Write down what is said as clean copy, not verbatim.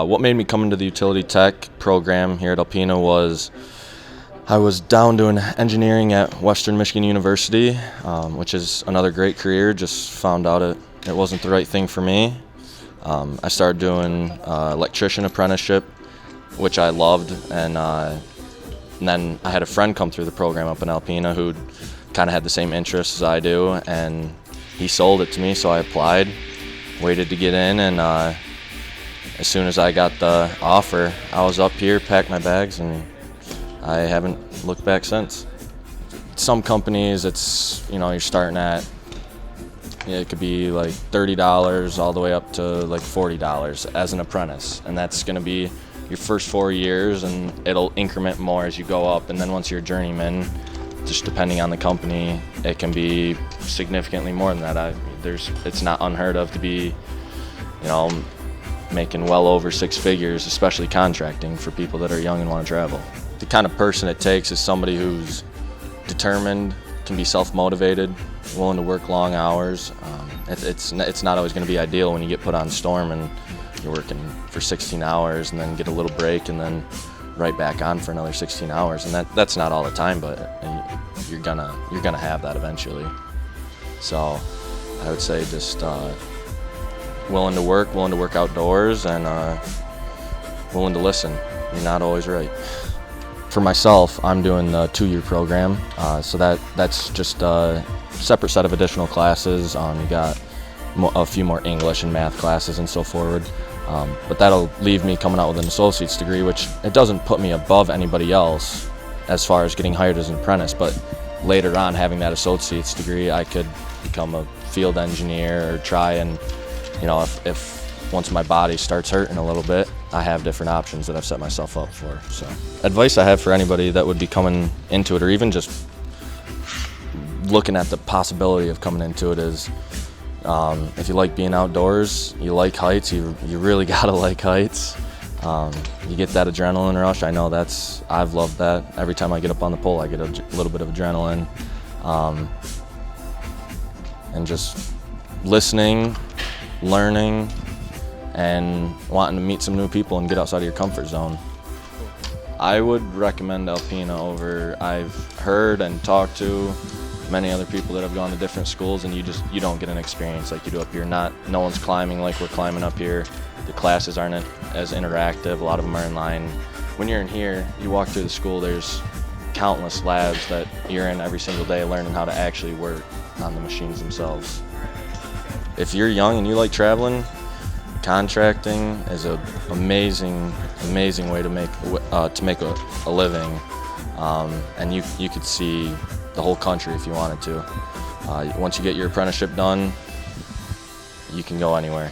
What made me come into the utility tech program here at Alpena was I was down doing engineering at Western Michigan University, which is another great career. Just found out it wasn't the right thing for me. I started doing electrician apprenticeship, which I loved, and then I had a friend come through the program up in Alpena who kind of had the same interests as I do, and he sold it to me, so I applied, waited to get in, and as soon as I got the offer, I was up here, packed my bags, and I haven't looked back since. Some companies, it's, you're starting at, it could be like $30 all the way up to like $40 as an apprentice, and that's going to be your first 4 years, and it'll increment more as you go up, and then once you're a journeyman, just depending on the company, it can be significantly more than that. It's not unheard of to be, making well over 6 figures, especially contracting for people that are young and want to travel. The kind of person it takes is somebody who's determined, can be self-motivated, willing to work long hours. It's not always going to be ideal when you get put on storm and you're working for 16 hours and then get a little break and then right back on for another 16 hours. And that's not all the time, but you're gonna have that eventually. So I would say just willing to work outdoors, and willing to listen. You're not always right. For myself, I'm doing the 2-year program, so that's just a separate set of additional classes. You got a few more English and math classes and so forward. But that'll leave me coming out with an associate's degree, which it doesn't put me above anybody else as far as getting hired as an apprentice, but later on, having that associate's degree, I could become a field engineer or try and, if once my body starts hurting a little bit, I have different options that I've set myself up for. So, advice I have for anybody that would be coming into it, or even just looking at the possibility of coming into it, is if you like being outdoors, you like heights, you really gotta like heights. You get that adrenaline rush. I know I've loved that. Every time I get up on the pole, I get a little bit of adrenaline. And just listening, learning, and wanting to meet some new people and get outside of your comfort zone. I would recommend Alpena over, I've heard and talked to many other people that have gone to different schools, and you don't get an experience like you do up here. No one's climbing like we're climbing up here. The classes aren't as interactive. A lot of them are in line. When you're in here, you walk through the school, there's countless labs that you're in every single day learning how to actually work on the machines themselves. If you're young and you like traveling, contracting is an amazing way to make a living, and you could see the whole country if you wanted to. Once you get your apprenticeship done, you can go anywhere.